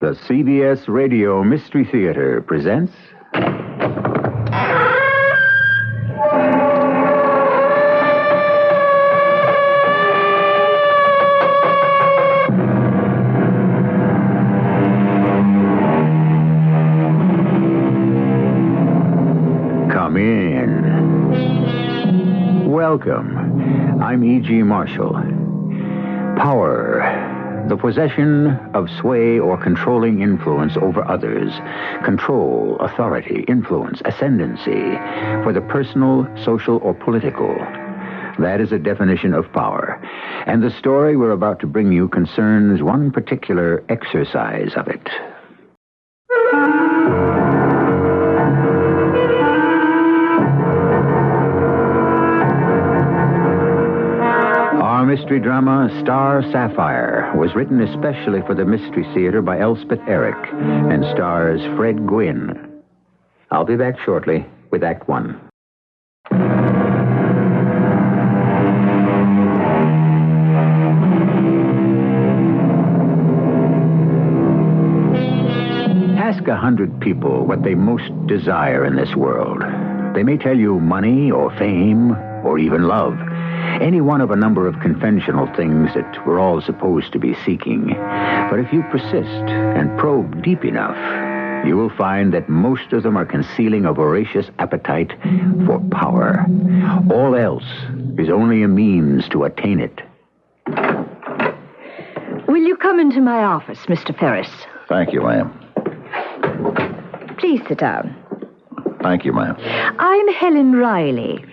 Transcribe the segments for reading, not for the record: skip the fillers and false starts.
The CBS Radio Mystery Theater presents... Come in. Welcome. I'm E.G. Marshall. Power. The possession of sway or controlling influence over others. Control, authority, influence, ascendancy for the personal, social, or political. That is a definition of power. And the story we're about to bring you concerns one particular exercise of it. Our mystery drama, Star Sapphire, was written especially for the Mystery Theater by Elspeth Eric and stars Fred Gwynne. I'll be back shortly with Act One. Ask 100 people what they most desire in this world. They may tell you money or fame or even love. Any one of a number of conventional things that we're all supposed to be seeking. But if you persist and probe deep enough, you will find that most of them are concealing a voracious appetite for power. All else is only a means to attain it. Will you come into my office, Mr. Ferris? Thank you, ma'am. Please sit down. Thank you, ma'am. I'm Helen Riley.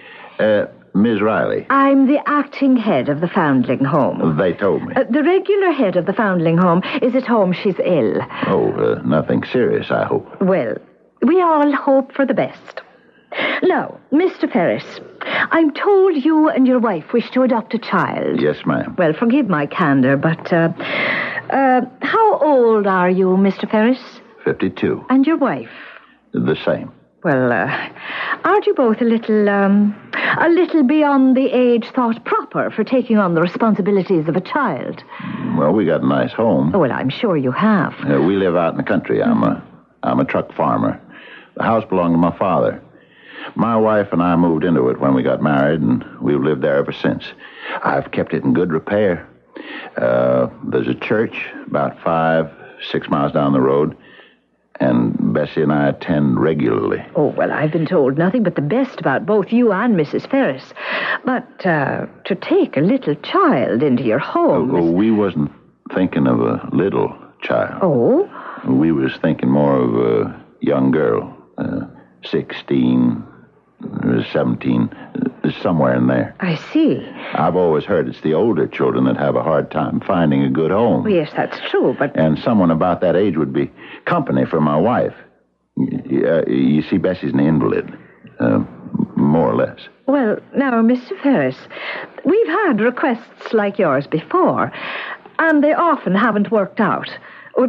Ms. Riley. I'm the acting head of the Foundling Home. They told me. The regular head of the Foundling Home is at home. She's ill. Oh, nothing serious, I hope. Well, we all hope for the best. Now, Mr. Ferris, I'm told you and your wife wish to adopt a child. Yes, ma'am. Well, forgive my candor, but, how old are you, Mr. Ferris? 52. And your wife? The same. Well, aren't you both a little beyond the age thought proper for taking on the responsibilities of a child? Well, we got a nice home. Oh, well, I'm sure you have. We live out in the country. I'm a truck farmer. The house belonged to my father. My wife and I moved into it when we got married, and we've lived there ever since. I've kept it in good repair. There's a church about 5-6 miles down the road, and Bessie and I attend regularly. Oh, well, I've been told nothing but the best about both you and Mrs. Ferris. But to take a little child into your home... Oh, we wasn't thinking of a little child. Oh? We was thinking more of a young girl, 16, 17, somewhere in there. I see. I've always heard it's the older children that have a hard time finding a good home. Well, yes, that's true, but... And someone about that age would be company for my wife. You see, Bessie's an invalid, more or less. Well, now, Mr. Ferris, we've had requests like yours before, and they often haven't worked out.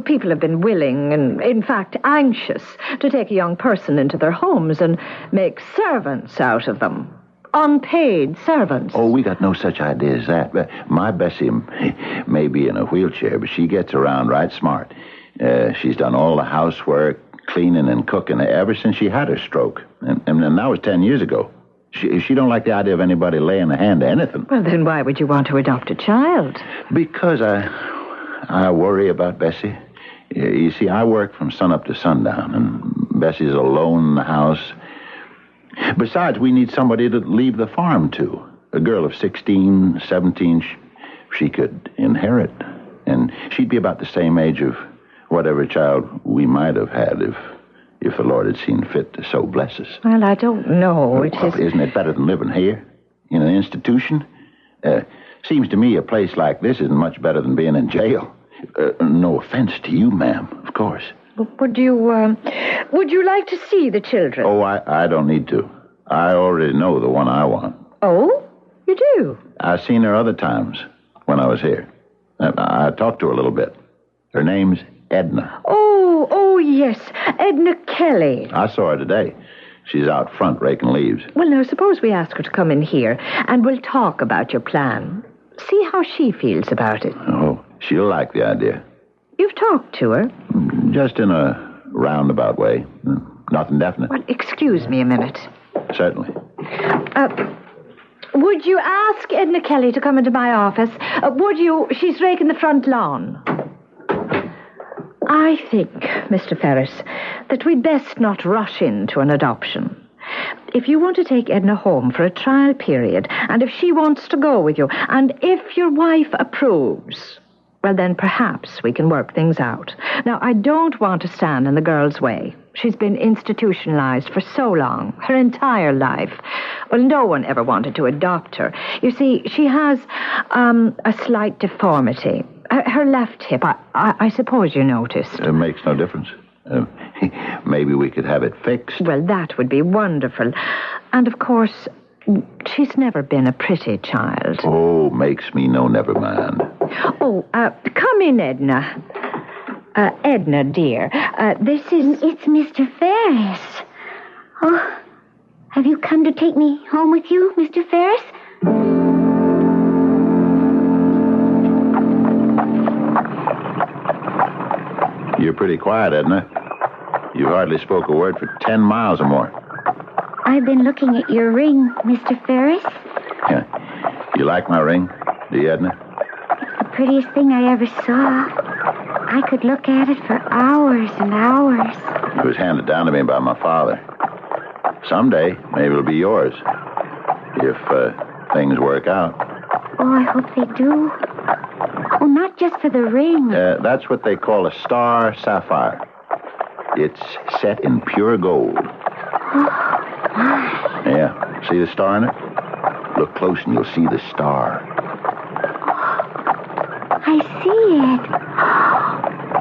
People have been willing and, in fact, anxious to take a young person into their homes and make servants out of them. Unpaid servants. Oh, we got no such idea as that. My Bessie may be in a wheelchair, but she gets around right smart. She's done all the housework, cleaning and cooking ever since she had her stroke. And that was 10 years ago. She don't like the idea of anybody laying a hand to anything. Well, then why would you want to adopt a child? Because I worry about Bessie. You see, I work from sunup to sundown, and Bessie's alone in the house. Besides, we need somebody to leave the farm to. A girl of 16, 17, she could inherit. And she'd be about the same age of whatever child we might have had if the Lord had seen fit to so bless us. Well, I don't know. Isn't it better than living here in an institution? Seems to me a place like this isn't much better than being in jail. No offense to you, ma'am, of course. Would you like to see the children? Oh, I don't need to. I already know the one I want. Oh? You do? I've seen her other times when I was here. I talked to her a little bit. Her name's Edna. Oh, yes. Edna Kelly. I saw her today. She's out front raking leaves. Well, now, suppose we ask her to come in here, and we'll talk about your plan. See how she feels about it. Oh, she'll like the idea. You've talked to her? Just in a roundabout way. Nothing definite. Well, excuse me a minute. Certainly. Would you ask Edna Kelly to come into my office? Would you? She's raking the front lawn. I think, Mr. Ferris, that we'd best not rush into an adoption. If you want to take Edna home for a trial period, and if she wants to go with you, and if your wife approves, well, then perhaps we can work things out. Now, I don't want to stand in the girl's way. She's been institutionalized for so long, her entire life. Well, no one ever wanted to adopt her. You see, she has a slight deformity. Her left hip, I suppose you noticed. It makes no difference. Maybe we could have it fixed. Well, that would be wonderful. And, of course, she's never been a pretty child. Oh, makes me no never mind. Oh, come in, Edna. Edna, dear, this is... It's Mr. Ferris. Oh, have you come to take me home with you, Mr. Ferris? You're pretty quiet, Edna. You hardly spoke a word for 10 miles or more. I've been looking at your ring, Mr. Ferris. Yeah. You like my ring, do you, Edna? It's the prettiest thing I ever saw. I could look at it for hours and hours. It was handed down to me by my father. Someday, maybe it'll be yours. If things work out. Oh, I hope they do. Oh, not just for the ring. That's what they call a Star Sapphire. It's set in pure gold. Oh, my. Yeah. See the star in it? Look close and you'll see the star. I see it.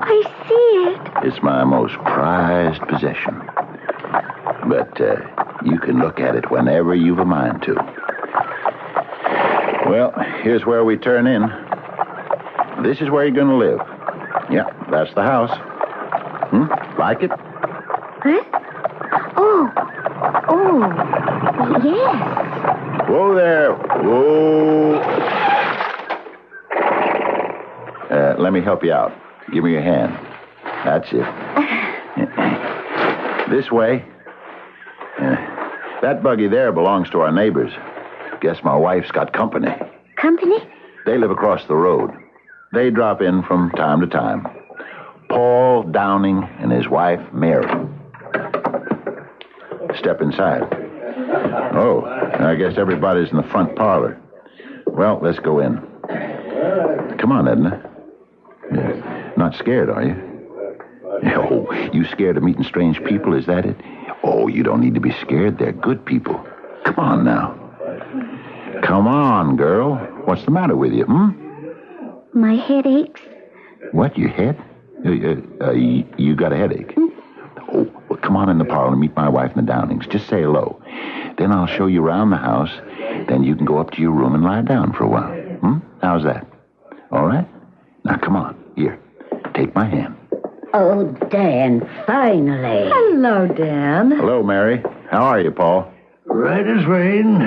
I see it. It's my most prized possession. But you can look at it whenever you've a mind to. Well, here's where we turn in. This is where you're going to live. Yeah, that's the house. Like it? Huh? Oh, yes. Whoa there. Whoa. Let me help you out. Give me your hand. That's it. This way. That buggy there belongs to our neighbors. Guess my wife's got company. Company? They live across the road. They drop in from time to time. Paul Downing and his wife, Mary. Step inside. Oh, I guess everybody's in the front parlor. Well, let's go in. Come on, Edna. Not scared, are you? Oh, you scared of meeting strange people, is that it? Oh, you don't need to be scared. They're good people. Come on now. Come on, girl. What's the matter with you, My head aches. What, your head? You got a headache? Oh, well, come on in the parlor and meet my wife and the Downings. Just say hello. Then I'll show you around the house. Then you can go up to your room and lie down for a while. How's that? All right? Now, come on. Here. Take my hand. Oh, Dan, finally. Hello, Dan. Hello, Mary. How are you, Paul? Right as rain.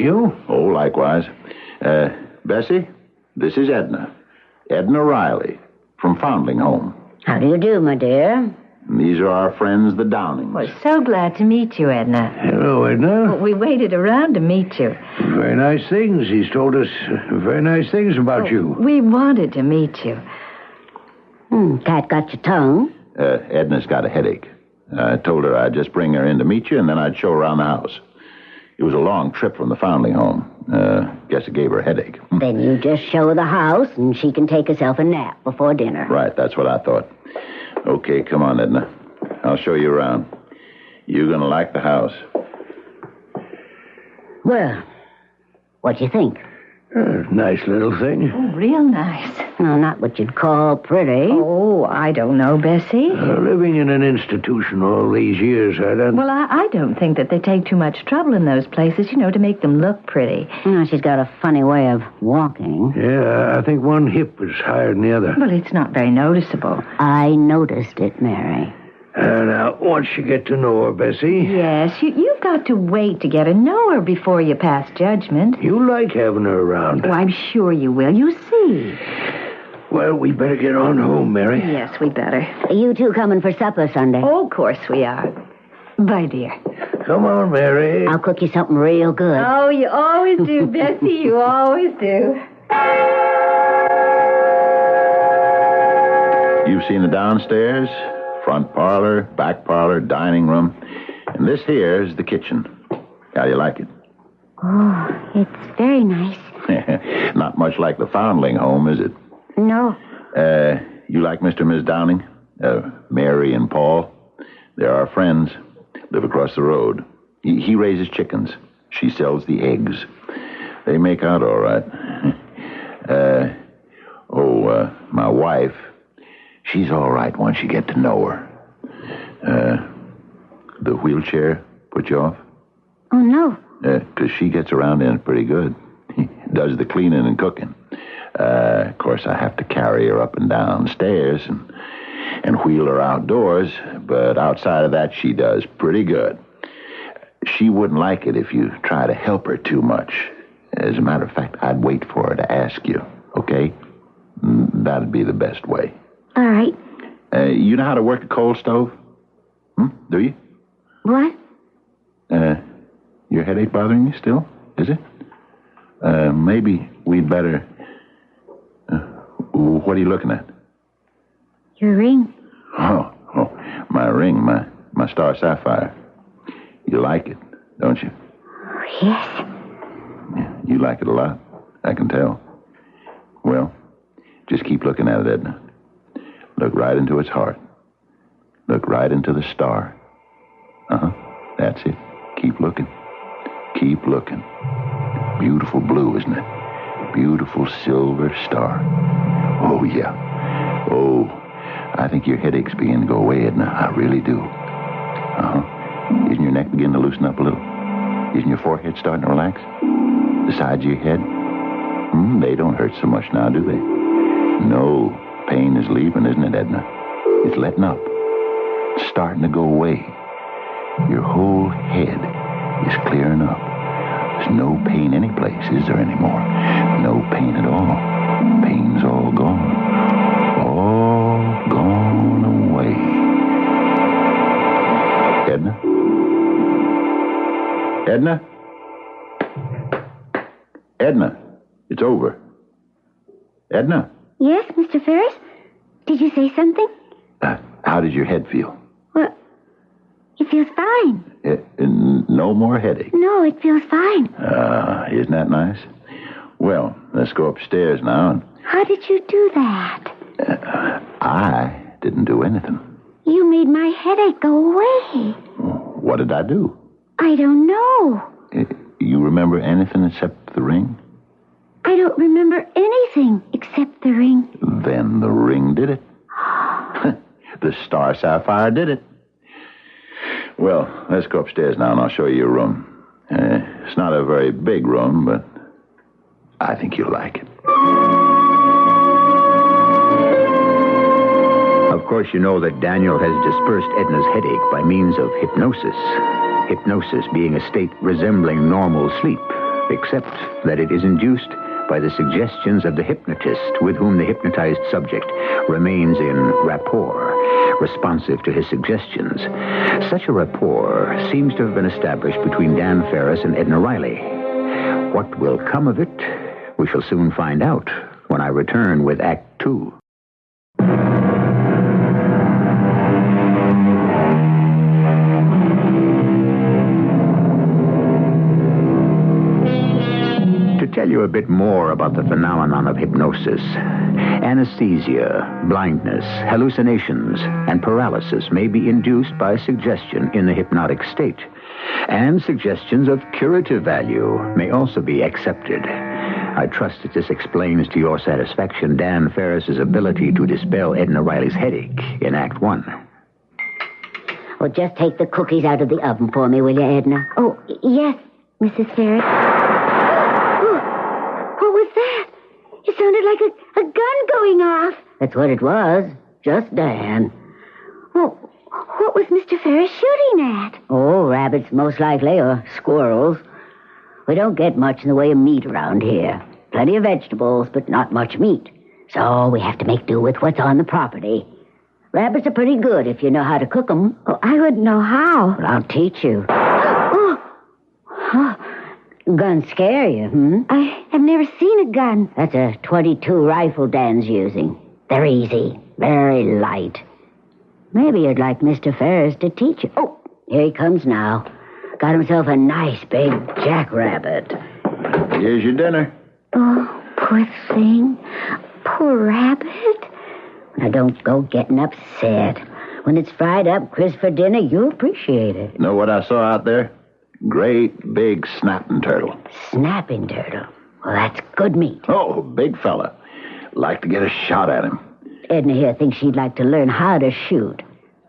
You? Oh, likewise. Bessie, this is Edna. Edna Riley from Foundling Home. How do you do, my dear? And these are our friends, the Downings. We're so glad to meet you, Edna. Hello, Edna. We waited around to meet you. Very nice things. He's told us very nice things about you. We wanted to meet you. Cat got your tongue. Edna's got a headache. I told her I'd just bring her in to meet you, and then I'd show her around the house. It was a long trip from the Foundling Home. Guess it gave her a headache. Then you just show her the house, and she can take herself a nap before dinner. Right, that's what I thought. Okay, come on, Edna. I'll show you around. You're going to like the house. Well, what do you think? Nice little thing. Oh, real nice. No, not what you'd call pretty. Oh, I don't know, Bessie. Living in an institution all these years, Well, I don't think that they take too much trouble in those places, to make them look pretty. No, she's got a funny way of walking. Yeah, I think one hip was higher than the other. Well, it's not very noticeable. I noticed it, Mary. Now, once you get to know her, Bessie, Yes, you've got to wait to get to know her before you pass judgment. you like having her around. Oh, I'm sure you will. You see. Well, we better get on home, Mary. Yes, we better. Are you two coming for supper Sunday? Oh, of course we are. Bye, dear. Come on, Mary. I'll cook you something real good. Oh, you always do, Bessie. You always do. You've seen the downstairs, front parlor, back parlor, dining room. And this here is the kitchen. How do you like it? Oh, it's very nice. Not much like the Foundling home, is it? No. You like Mr. and Ms. Downing? Mary and Paul? They're our friends. Live across the road. He raises chickens. She sells the eggs. They make out all right. My wife, she's all right once you get to know her. The wheelchair put you off? Oh, no. 'Cause she gets around in it pretty good. Does the cleaning and cooking. Of course, I have to carry her up and down stairs and wheel her outdoors, but outside of that, she does pretty good. She wouldn't like it if you try to help her too much. As a matter of fact, I'd wait for her to ask you, okay? That'd be the best way. All right. You know how to work a coal stove? Do you? What? Your headache bothering you still? Is it? Maybe we'd better... what are you looking at? Your ring. Oh, my ring, my Star Sapphire. You like it, don't you? Oh, yes. Yeah, you like it a lot. I can tell. Well, just keep looking at it, Edna. Look right into its heart. Look right into the star. That's it. Keep looking. Keep looking. Beautiful blue, isn't it? Beautiful silver star. Oh, yeah. Oh, I think your headache's beginning to go away, Edna. I really do. Isn't your neck beginning to loosen up a little? Isn't your forehead starting to relax? The sides of your head? They don't hurt so much now, do they? No. Pain is leaving, isn't it, Edna? It's letting up. It's starting to go away. Your whole head is clearing up. There's no pain any place, is there anymore? No pain at all. Pain's all gone. All gone away. Edna? Edna? Edna, it's over. Edna? Yes, Mr. Ferris? Did you say something? How did your head feel? Well, it feels fine. No more headache. No, it feels fine. Isn't that nice? Well, let's go upstairs now. And How did you do that? I didn't do anything. You made my headache go away. What did I do? I don't know. You remember anything except the ring? I don't remember anything except the ring. Then the ring did it. The Star Sapphire did it. Well, let's go upstairs now, and I'll show you your room. It's not a very big room, but I think you'll like it. Of course, you know that Daniel has dispersed Edna's headache by means of hypnosis. Hypnosis being a state resembling normal sleep, except that it is induced by the suggestions of the hypnotist with whom the hypnotized subject remains in rapport, responsive to his suggestions. Such a rapport seems to have been established between Dan Ferris and Edna Riley. What will come of it, we shall soon find out when I return with Act 2. To tell you a bit more about the phenomenon of hypnosis, anesthesia, blindness, hallucinations, and paralysis may be induced by suggestion in the hypnotic state, and suggestions of curative value may also be accepted. I trust that this explains to your satisfaction Dan Ferris's ability to dispel Edna Riley's headache in Act 1. Well, just take the cookies out of the oven for me, will you, Edna? Oh, yes, Mrs. Ferris. What was that? It sounded like a gun going off. That's what it was. Just Dan. Well, what was Mr. Ferris shooting at? Oh, rabbits, most likely, or squirrels. We don't get much in the way of meat around here. Plenty of vegetables, but not much meat. So we have to make do with what's on the property. Rabbits are pretty good if you know how to cook them. Oh, I wouldn't know how. Well, I'll teach you. Guns scare you, I have never seen a gun. That's a .22 rifle Dan's using. They're easy, very light. Maybe you'd like Mr. Ferris to teach you. Oh, here he comes now. Got himself a nice big jackrabbit. Here's your dinner. Oh, poor thing. Poor rabbit. Now, don't go getting upset. When it's fried up, crisp for dinner, you'll appreciate it. Know what I saw out there? Great big snapping turtle. Snapping turtle? Well, that's good meat. Oh, big fella. Like to get a shot at him. Edna here thinks she'd like to learn how to shoot.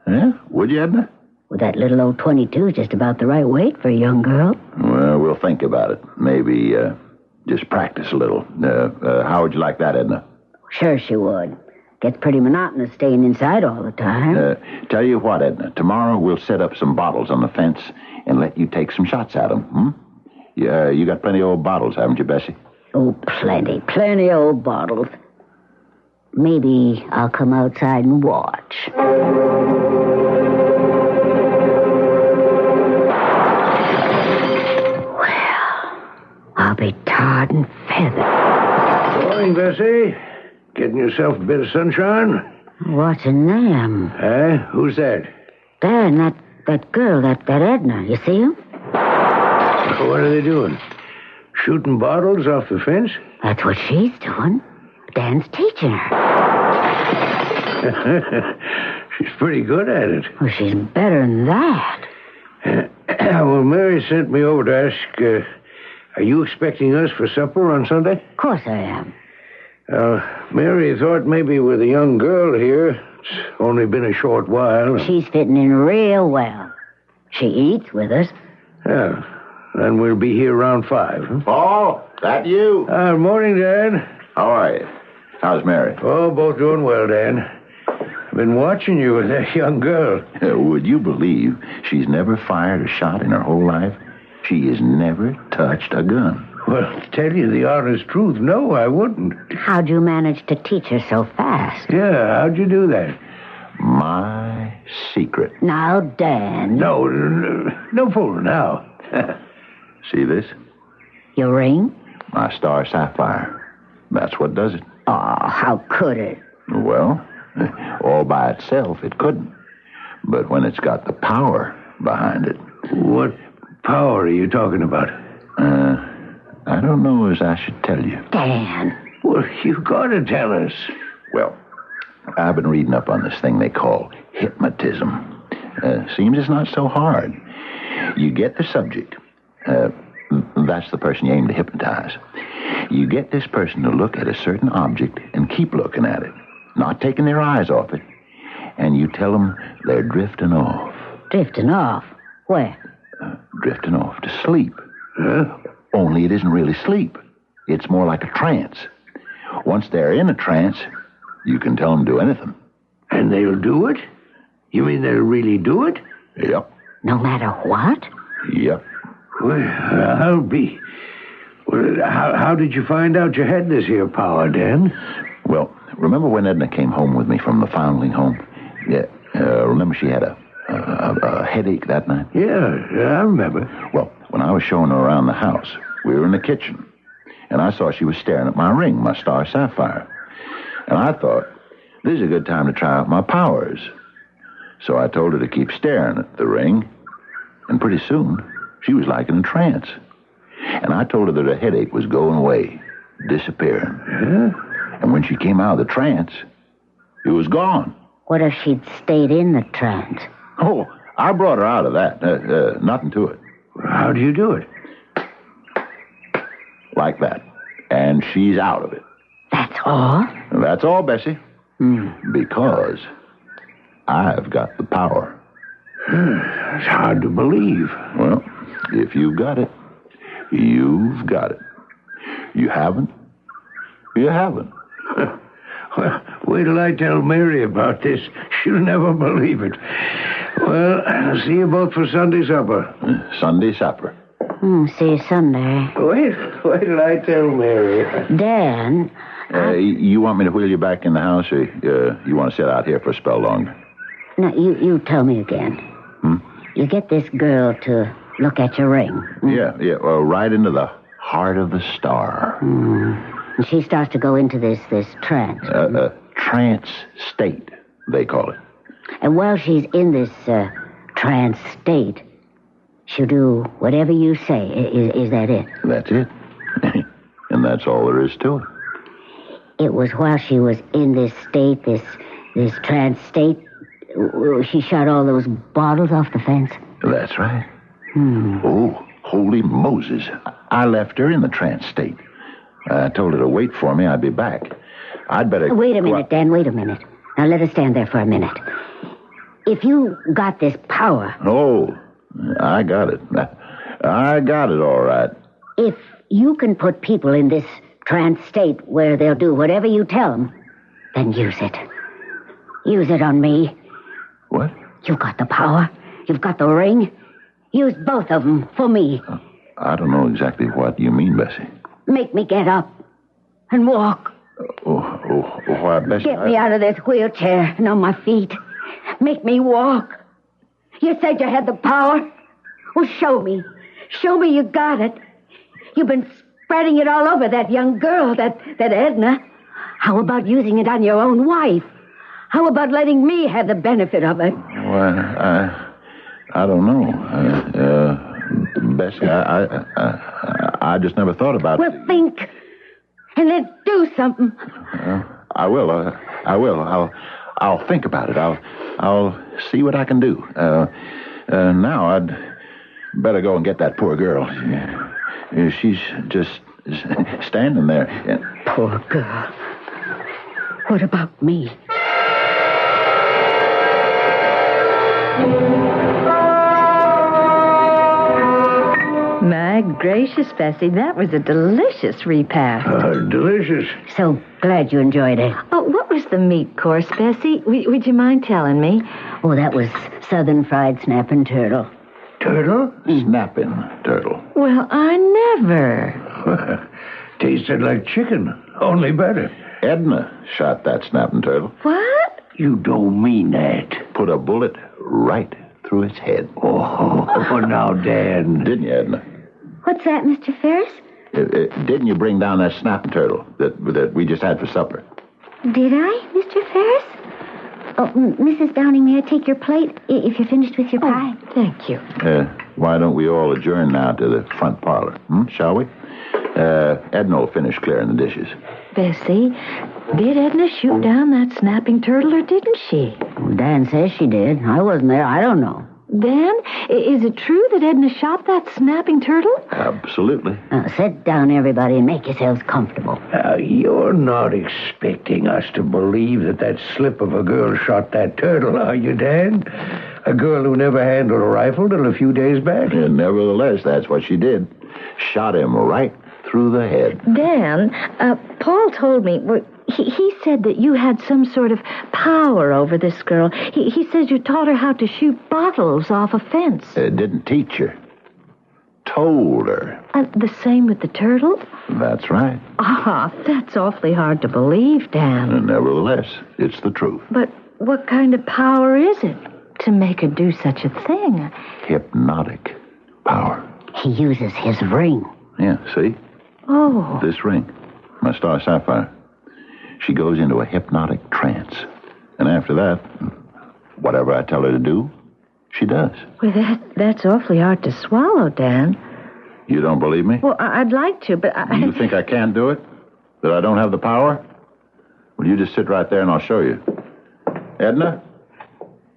Yeah? Would you, Edna? Well, that little old .22 is just about the right weight for a young girl. Well, we'll think about it. Maybe just practice a little. How would you like that, Edna? Sure she would. Gets pretty monotonous staying inside all the time. Tell you what, Edna. Tomorrow we'll set up some bottles on the fence and let you take some shots at them. Yeah, you got plenty of old bottles, haven't you, Bessie? Oh, plenty. Plenty of old bottles. Maybe I'll come outside and watch. Well, I'll be tarred and feathered. Morning, Bessie. Getting yourself a bit of sunshine? What's in them? Who's that? Dan, that girl, that Edna. You see him? What are they doing? Shooting bottles off the fence? That's what she's doing. Dan's teaching her. She's pretty good at it. Well, she's better than that. Well, Mary sent me over to ask, are you expecting us for supper on Sunday? Of course I am. Mary thought maybe with a young girl here, it's only been a short while. She's fitting in real well. She eats with us. Yeah, then we'll be here around 5. Huh? Paul, that you? Morning, Dan. How are you? How's Mary? Oh, both doing well, Dan. I've been watching you with that young girl. Would you believe she's never fired a shot in her whole life? She has never touched a gun. Well, to tell you the honest truth, no, I wouldn't. How'd you manage to teach her so fast? Yeah, how'd you do that? My secret. Now, Dan. No fooling now. See this? Your ring? My Star Sapphire. That's what does it. Oh, how could it? Well, all by itself, it couldn't. But when it's got the power behind it. What power are you talking about? I don't know as I should tell you. Dan. Well, you've got to tell us. Well, I've been reading up on this thing they call hypnotism. Seems it's not so hard. You get the subject. That's the person you aim to hypnotize. You get this person to look at a certain object and keep looking at it, not taking their eyes off it. And you tell them they're drifting off. Drifting off? Where? Drifting off to sleep. Huh? Only it isn't really sleep. It's more like a trance. Once they're in a trance, you can tell them to do anything. And they'll do it? You mean they'll really do it? Yep. No matter what? Yep. Well, I'll be... Well, how did you find out you had this here power, Dan? Well, remember when Edna came home with me from the foundling home? Yeah. Remember she had a headache that night? Yeah, I remember. Well, when I was showing her around the house, we were in the kitchen, and I saw she was staring at my ring, my Star Sapphire. And I thought, this is a good time to try out my powers. So I told her to keep staring at the ring, and pretty soon, she was like in a trance. And I told her that her headache was going away, disappearing. Yeah? And when she came out of the trance, it was gone. What if she'd stayed in the trance? Oh, I brought her out of that. Nothing to it. How do you do it? Like that. And she's out of it. That's all? That's all, Bessie. Because I've got the power. It's hard to believe. Well, if you've got it, you've got it. You haven't? You haven't. Well, wait till I tell Mary about this. She'll never believe it. Well, I'll see you both for Sunday supper. Sunday supper. See you Sunday. Wait till I tell Mary. Dan, You want me to wheel you back in the house, or you want to sit out here for a spell longer? Now, you tell me again. You get this girl to look at your ring. Yeah. Well, right into the heart of the star. And she starts to go into this trance. Trance state, they call it. And while she's in this trance state, she'll do whatever you say. Is that it? That's it. And that's all there is to it. It was while she was in this state, this trance state, she shot all those bottles off the fence. That's right. Oh, holy Moses. I left her in the trance state. I told her to wait for me. I'd be back. I'd better... Wait a minute, Dan. Wait a minute. Now, let us stand there for a minute. If you got this power... Oh, I got it. I got it all right. If you can put people in this trance state where they'll do whatever you tell them, then use it. Use it on me. What? You've got the power. You've got the ring. Use both of them for me. I don't know exactly what you mean, Bessie. Make me get up and walk. Why, Bessie... Get me out of this wheelchair and on my feet. Make me walk. You said you had the power. Well, show me. Show me you got it. You've been spreading it all over that young girl, that Edna. How about using it on your own wife? How about letting me have the benefit of it? Well, I don't know. Bessie, I just never thought about it. Well, think. And let's do something. I will. I'll think about it. I'll see what I can do. Now I'd better go and get that poor girl. She's just standing there. Poor girl. What about me? My gracious, Bessie, that was a delicious repast. Delicious. So glad you enjoyed it. Oh, what was the meat course, Bessie? Would you mind telling me? Oh, that was southern fried snapping turtle. Turtle? Snapping turtle. Well, I never. Tasted like chicken, only better. Edna shot that snapping turtle. What? You don't mean that. Put a bullet right through its head. Oh, now, Dan. Didn't you, Edna? What's that, Mr. Ferris? Didn't you bring down that snapping turtle that we just had for supper? Did I, Mr. Ferris? Oh, Mrs. Downing, may I take your plate if you're finished with your pie? Thank you. Why don't we all adjourn now to the front parlor, shall we? Edna will finish clearing the dishes. Bessie, did Edna shoot down that snapping turtle or didn't she? Dan says she did. I wasn't there. I don't know. Dan, is it true that Edna shot that snapping turtle? Absolutely. Sit down, everybody, and make yourselves comfortable. You're not expecting us to believe that slip of a girl shot that turtle, are you, Dan? A girl who never handled a rifle till a few days back? Nevertheless, that's what she did. Shot him right through the head. Dan, Paul told me... He said that you had some sort of power over this girl. He says you taught her how to shoot bottles off a fence. Didn't teach her. Told her. The same with the turtle? That's right. That's awfully hard to believe, Dan. Nevertheless, it's the truth. But what kind of power is it to make her do such a thing? Hypnotic power. He uses his ring. Yeah, see? Oh. This ring. My Star Sapphire. She goes into a hypnotic trance. And after that, whatever I tell her to do, she does. Well, that's awfully hard to swallow, Dan. You don't believe me? Well, I'd like to, but You think I can't do it? That I don't have the power? Well, you just sit right there and I'll show you. Edna?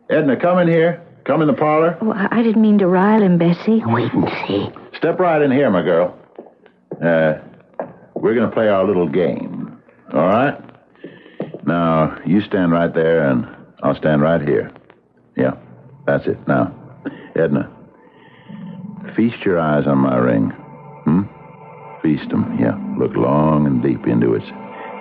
Edna, come in here. Come in the parlor. Oh, I didn't mean to rile him, Bessie. Wait and see. Step right in here, my girl. We're going to play our little game. All right? Now, you stand right there, and I'll stand right here. Yeah, that's it. Now, Edna, feast your eyes on my ring. Feast them, yeah. Look long and deep into its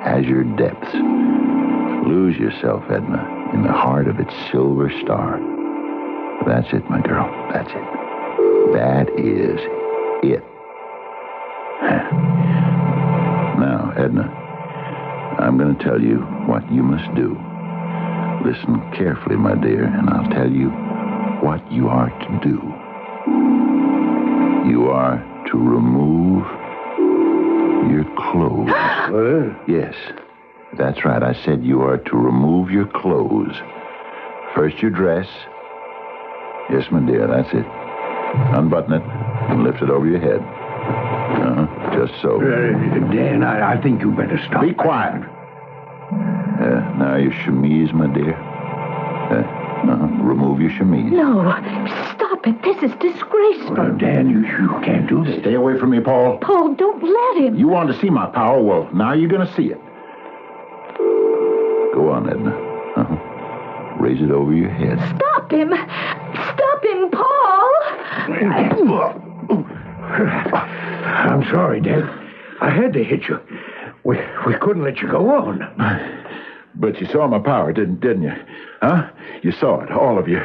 azure depths. Lose yourself, Edna, in the heart of its silver star. That's it, my girl. That's it. That is it. Now, Edna, I'm going to tell you what you must do. Listen carefully, my dear, and I'll tell you what you are to do. You are to remove your clothes. What? Yes, that's right. I said you are to remove your clothes. First your dress. Yes, my dear, that's it. Unbutton it and lift it over your head. Just so. Dan, I think you better stop. Be quiet. Now your chemise, my dear. Remove your chemise. No, stop it. This is disgraceful. Dan, you can't do this. Stay away from me, Paul. Paul, don't let him. You wanted to see my power. Well, now you're going to see it. Go on, Edna. Raise it over your head. Stop him. Stop him, Paul. I'm sorry, Dan. I had to hit you. We couldn't let you go on. But you saw my power, didn't you? Huh? You saw it, all of you.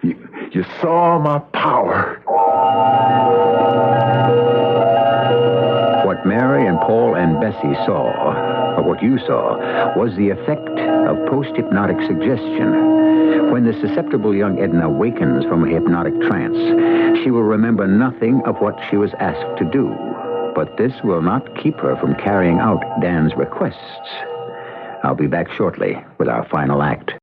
You saw my power. What Mary and Paul and Bessie saw, or what you saw, was the effect of post-hypnotic suggestion. When the susceptible young Edna awakens from a hypnotic trance, she will remember nothing of what she was asked to do. But this will not keep her from carrying out Dan's requests. I'll be back shortly with our final act.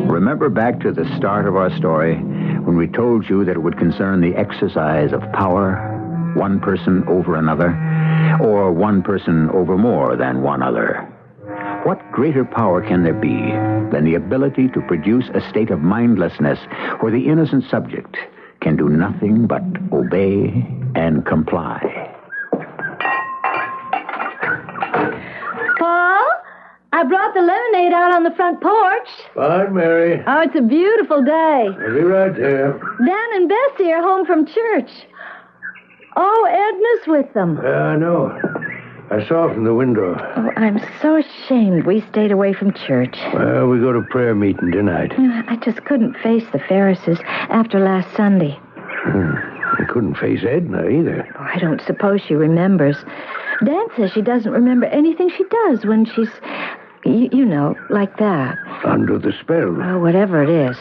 Remember back to the start of our story when we told you that it would concern the exercise of power, one person over another, or one person over more than one other. What greater power can there be than the ability to produce a state of mindlessness where the innocent subject can do nothing but obey and comply? Paul, I brought the lemonade out on the front porch. Fine, Mary. Oh, it's a beautiful day. I'll be right there. Dan and Bessie are home from church. Oh, Edna's with them. I know. I saw from the window. Oh, I'm so ashamed we stayed away from church. Well, we go to prayer meeting tonight. I just couldn't face the Ferrises after last Sunday. I couldn't face Edna either. Oh, I don't suppose she remembers. Dan says she doesn't remember anything she does when she's, you know, like that. Under the spell. Oh, whatever it is.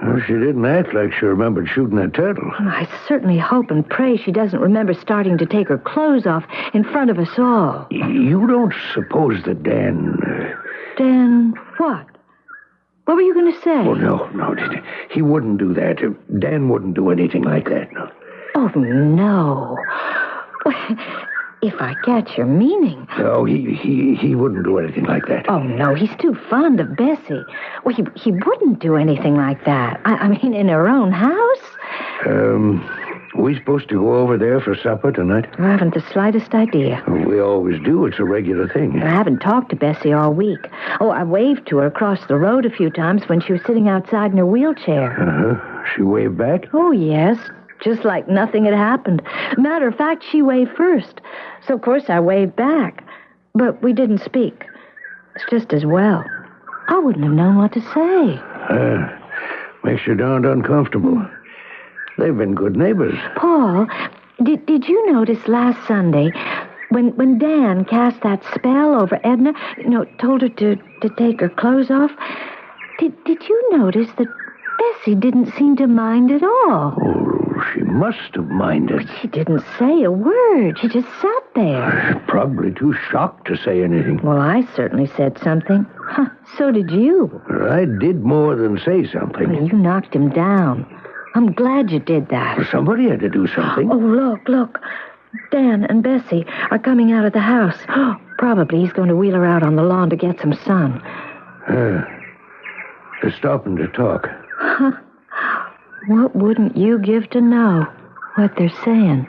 Well, she didn't act like she remembered shooting that turtle. I certainly hope and pray she doesn't remember starting to take her clothes off in front of us all. You don't suppose that Dan... Dan, what? What were you going to say? Oh, no. He wouldn't do that. Dan wouldn't do anything like that, no. Oh, no. If I catch your meaning. No, he wouldn't do anything like that. Oh, no, he's too fond of Bessie. Well, he wouldn't do anything like that. I mean, in her own house. We supposed to go over there for supper tonight? I haven't the slightest idea. We always do. It's a regular thing. I haven't talked to Bessie all week. Oh, I waved to her across the road a few times when she was sitting outside in her wheelchair. Uh-huh. She waved back? Oh, yes. Just like nothing had happened. Matter of fact, she waved first. So, of course, I waved back. But we didn't speak. It's just as well. I wouldn't have known what to say. Makes you darned uncomfortable. They've been good neighbors. Paul, did you notice last Sunday when Dan cast that spell over Edna, told her to take her clothes off? Did you notice that Bessie didn't seem to mind at all? Oh, she must have minded. She didn't say a word. She just sat there. Probably too shocked to say anything. Well, I certainly said something. So did you. I did more than say something. Well, you knocked him down. I'm glad you did that. Somebody had to do something. Oh, look. Dan and Bessie are coming out of the house. Probably he's going to wheel her out on the lawn to get some sun. They're stopping to talk. What wouldn't you give to know what they're saying?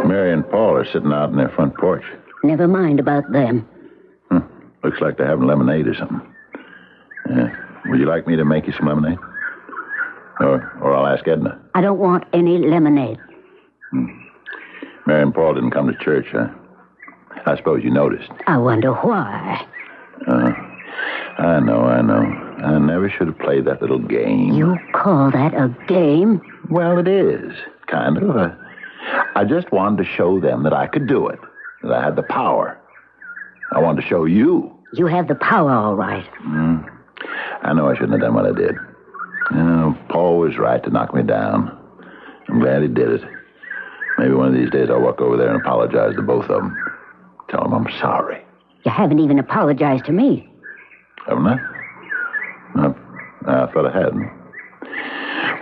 Mary and Paul are sitting out in their front porch. Never mind about them. Looks like they're having lemonade or something. Would you like me to make you some lemonade? Or I'll ask Edna. I don't want any lemonade. Mary and Paul didn't come to church, huh? I suppose you noticed. I wonder why. I know. I never should have played that little game. You call that a game? Well, it is, kind of. I just wanted to show them that I could do it, that I had the power. I wanted to show you. You have the power, all right. I know I shouldn't have done what I did. Paul was right to knock me down. I'm glad he did it. Maybe one of these days I'll walk over there and apologize to both of them. Tell them I'm sorry. You haven't even apologized to me. Haven't I? I thought I hadn't.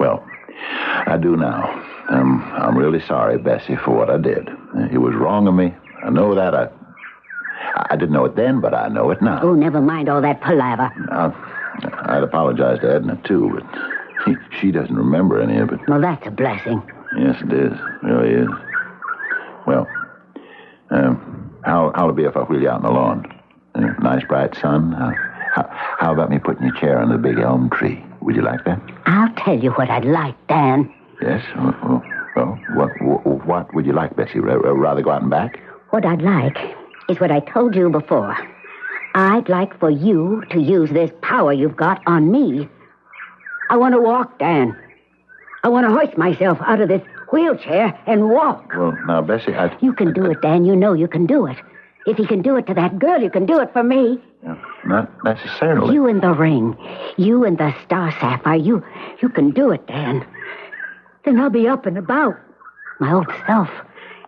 Well, I do now. I'm really sorry, Bessie, for what I did. It was wrong of me. I know that. I didn't know it then, but I know it now. Oh, never mind all that palaver. I'd apologize to Edna, too, but she doesn't remember any of it. Well, that's a blessing. Yes, it is. It really is. Well, how'll it be if I wheel you out in the lawn? Nice, bright sun. How about me putting your chair under the big elm tree? Would you like that? I'll tell you what I'd like, Dan. Yes? Well, what would you like, Bessie? Rather go out and back? What I'd like is what I told you before. I'd like for you to use this power you've got on me. I want to walk, Dan. I want to hoist myself out of this wheelchair and walk. Well, now, Bessie, You can do it, Dan. You know you can do it. If you can do it to that girl, you can do it for me. Not necessarily. You in the ring. You and the Star Sapphire. You can do it, Dan. Then I'll be up and about. My old self.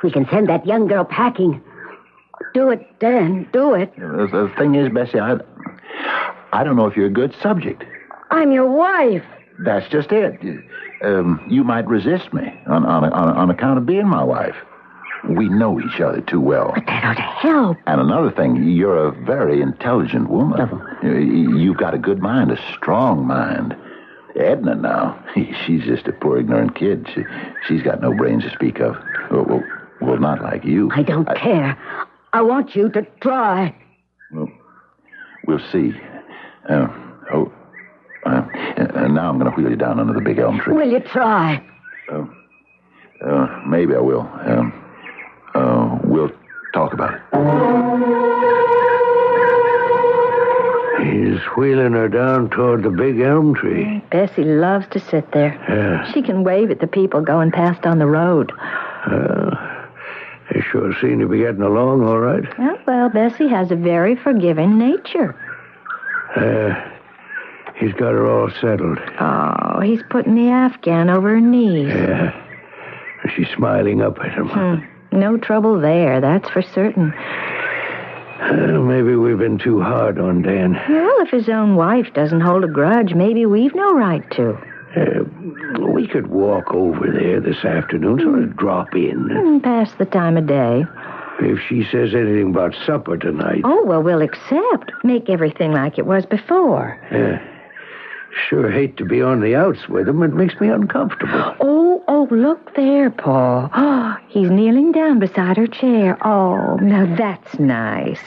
We can send that young girl packing. Do it, Dan. Do it. The thing is, Bessie, I don't know if you're a good subject. I'm your wife. That's just it. You might resist me on account of being my wife. We know each other too well. But that ought to help. And another thing, you're a very intelligent woman. You've got a good mind, a strong mind. Edna, now, she's just a poor ignorant kid. She's got no brains to speak of. Well, not like you. I don't care. I want you to try. Well, we'll see. Now I'm going to wheel you down under the big elm tree. Will you try? Maybe I will. We'll talk about it. He's wheeling her down toward the big elm tree. Bessie loves to sit there. Yeah. She can wave at the people going past on the road. They sure seem to be getting along all right. Well, Bessie has a very forgiving nature. He's got her all settled. Oh, he's putting the Afghan over her knees. Yeah. She's smiling up at him. No trouble there, that's for certain. Maybe we've been too hard on Dan. Well, if his own wife doesn't hold a grudge, maybe we've no right to. We could walk over there this afternoon, sort of drop in. Pass the time of day. If she says anything about supper tonight. Oh, well, we'll accept. Make everything like it was before. Sure hate to be on the outs with him. It makes me uncomfortable. Oh, look there, Paul. Oh, he's kneeling down beside her chair. Oh, now that's nice.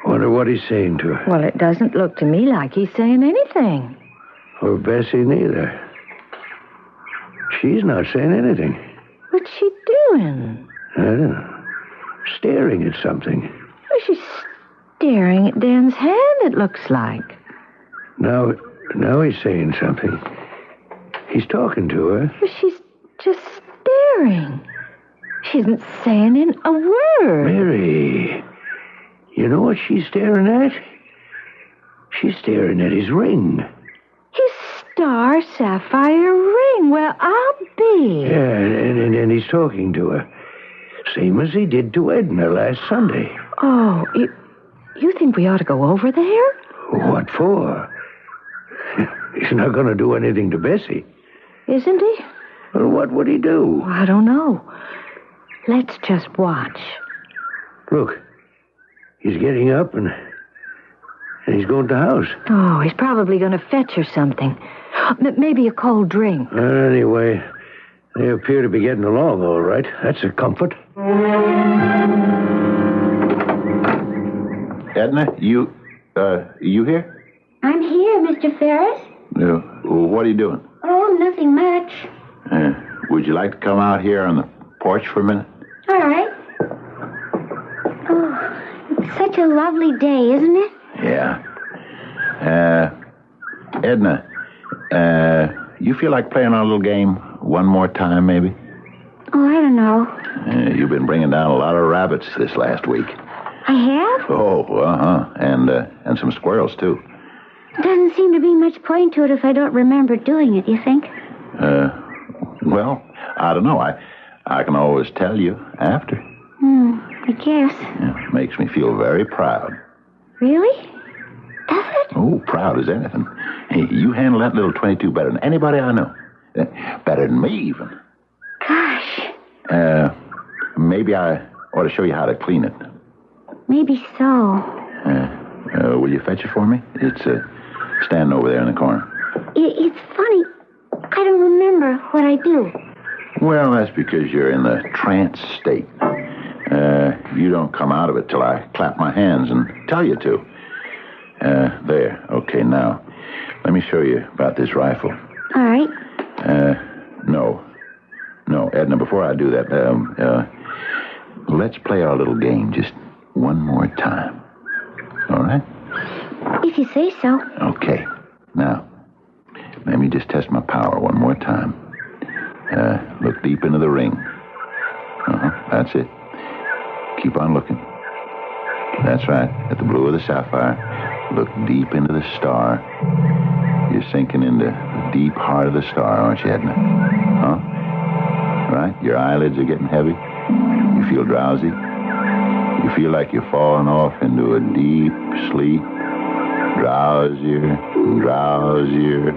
Wonder what he's saying to her. Well, it doesn't look to me like he's saying anything. Or Bessie neither. She's not saying anything. What's she doing? I don't know. Staring at something. Well, she's staring at Dan's hand, it looks like. Now he's saying something. He's talking to her. Well, she's just staring. She isn't saying a word. Mary, you know what she's staring at? She's staring at his ring. His Star Sapphire ring. Well, I'll be. Yeah, and he's talking to her. Same as he did to Edna last Sunday. Oh, you think we ought to go over there? What for? He's not going to do anything to Bessie. Isn't he? Well, what would he do? I don't know. Let's just watch. Look, he's getting up and he's going to the house. Oh, he's probably going to fetch her something. Maybe a cold drink. Anyway, they appear to be getting along all right. That's a comfort. Edna, you here? I'm here, Mr. Ferris. What are you doing? Oh, nothing much. Would you like to come out here on the porch for a minute? All right. Oh, it's such a lovely day, isn't it? Yeah. Edna, you feel like playing our little game one more time, maybe? Oh, I don't know. You've been bringing down a lot of rabbits this last week. I have? Oh, and some squirrels, too. Doesn't seem to be much point to it if I don't remember doing it, you think? Well, I don't know. I can always tell you after. I guess. It makes me feel very proud. Really? Does it? Oh, proud as anything. Hey, you handle that little 22 better than anybody I know. Better than me, even. Gosh. Maybe I ought to show you how to clean it. Maybe so. Will you fetch it for me? It's standing over there in the corner. It's funny. I don't remember what I do. Well, that's because you're in the trance state. You don't come out of it till I clap my hands and tell you to. There. Okay, now, let me show you about this rifle. All right. No, Edna, before I do that, let's play our little game just one more time. All right? If you say so. Okay. Now, let me just test my power one more time. Look deep into the ring. That's it. Keep on looking. That's right. At the blue of the sapphire. Look deep into the star. You're sinking into the deep heart of the star, aren't you, Edna? Huh? Right? Your eyelids are getting heavy. You feel drowsy. You feel like you're falling off into a deep sleep. Drowsier and drowsier.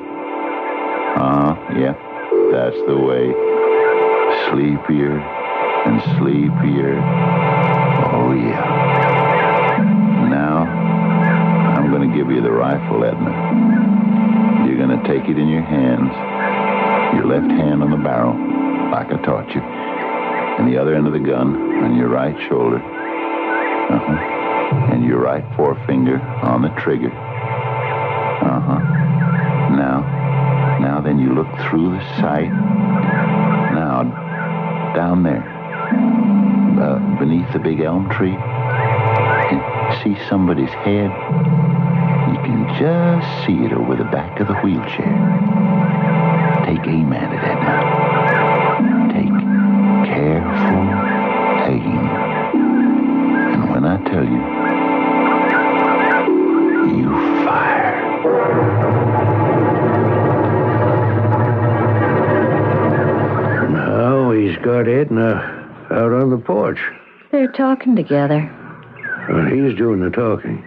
Yeah. That's the way. Sleepier and sleepier. Oh, yeah. Now, I'm going to give you the rifle, Edna. You're going to take it in your hands. Your left hand on the barrel, like I taught you. And the other end of the gun on your right shoulder. And your right forefinger on the trigger. Now then you look through the sight. Now, down there, beneath the big elm tree, you see somebody's head. You can just see it over the back of the wheelchair. Take aim at it, Edna. Take careful aim. And when I tell you, you fire. Now he's got Edna out on the porch. They're talking together. Well, he's doing the talking.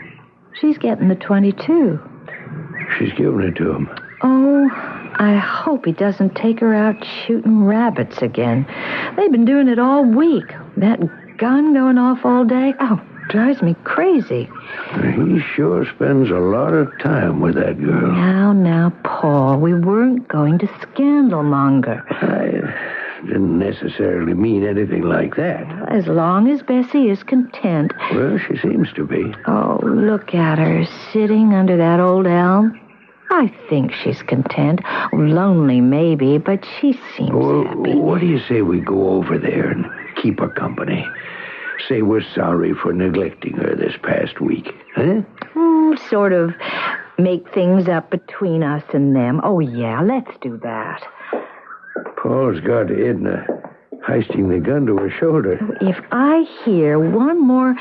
She's getting the 22. She's giving it to him. Oh, I hope he doesn't take her out shooting rabbits again. They've been doing it all week. That gun going off all day. Oh, drives me crazy. He sure spends a lot of time with that girl. Now, Paul, we weren't going to scandalmonger. I didn't necessarily mean anything like that. As long as Bessie is content. Well, she seems to be. Oh, look at her, sitting under that old elm. I think she's content. Lonely, maybe, but she seems happy. What do you say we go over there and keep her company? Say we're sorry for neglecting her this past week, huh? Sort of make things up between us and them. Oh, yeah, let's do that. Paul's got Edna heisting the gun to her shoulder. If I hear one more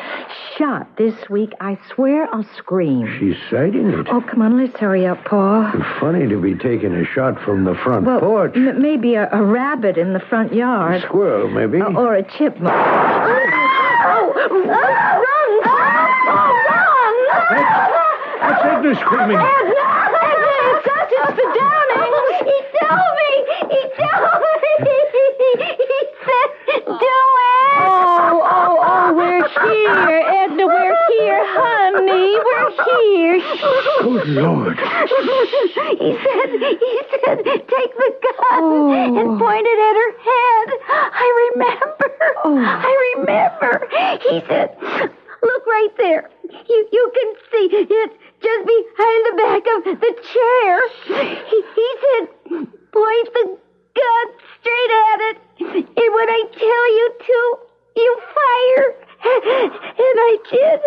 shot this week, I swear I'll scream. She's sighting it. Oh, come on, let's hurry up, Paul. Funny to be taking a shot from the front porch. Maybe a rabbit in the front yard. A squirrel, maybe. Or a chipmunk. Run! That's Edna screaming. Edna, it's us, it's the Downings. He told me. He said, do it. Oh, we're here, Edna, we're here, honey, we're here. Good Lord. He said, take the gun and point it at her head. I remember. He said, look right there. You can see it just behind the back of the chair. He said, point the gun straight at it. And when I tell you to, you fire. And I did.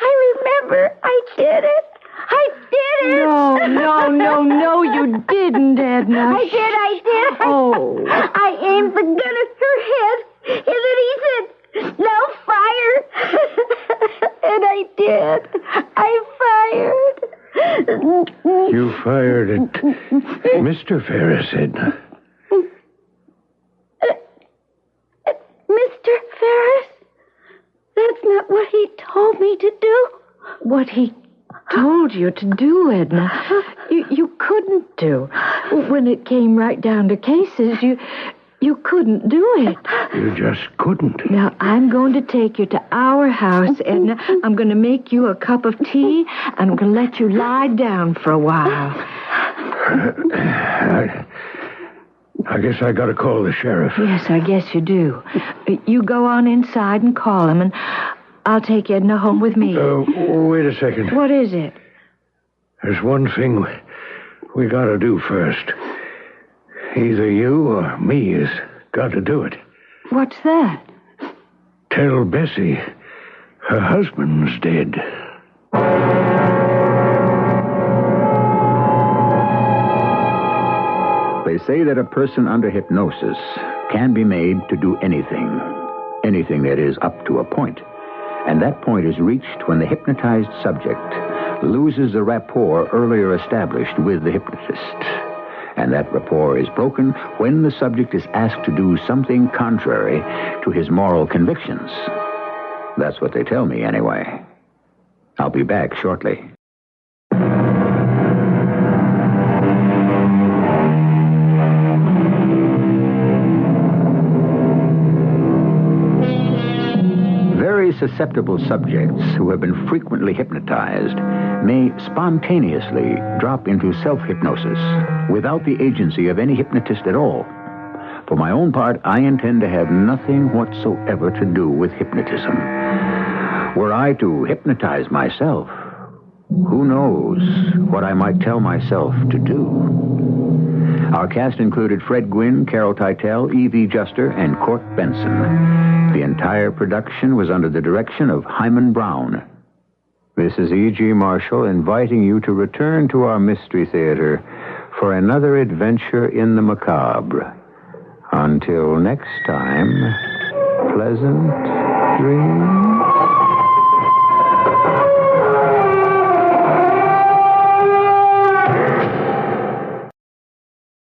I remember I did it. I did it. Edna. I did. Oh. I aimed the gun at her head, and then he said, "Now fire." And I did. I fired. You fired at Mr. Ferris, Edna. Mr. Ferris? That's not what he told me to do. What he told you to do, Edna, you couldn't do. When it came right down to cases, you couldn't do it. You just couldn't. Now, I'm going to take you to our house, Edna. I'm going to make you a cup of tea, and I'm going to let you lie down for a while. I guess I got to call the sheriff. Yes, I guess you do. You go on inside and call him, and I'll take Edna home with me. Wait a second. What is it? There's one thing we got to do first. Either you or me has got to do it. What's that? Tell Bessie her husband's dead. They say that a person under hypnosis can be made to do anything. Anything, that is, up to a point. And that point is reached when the hypnotized subject loses the rapport earlier established with the hypnotist. And that rapport is broken when the subject is asked to do something contrary to his moral convictions. That's what they tell me, anyway. I'll be back shortly. Very susceptible subjects who have been frequently hypnotized may spontaneously drop into self-hypnosis without the agency of any hypnotist at all. For my own part, I intend to have nothing whatsoever to do with hypnotism. Were I to hypnotize myself, who knows what I might tell myself to do? Our cast included Fred Gwynn, Carol Teitel, Evie Juster, and Court Benson. The entire production was under the direction of Hyman Brown. This is E.G. Marshall inviting you to return to our Mystery Theater for another adventure in the macabre. Until next time, pleasant dreams.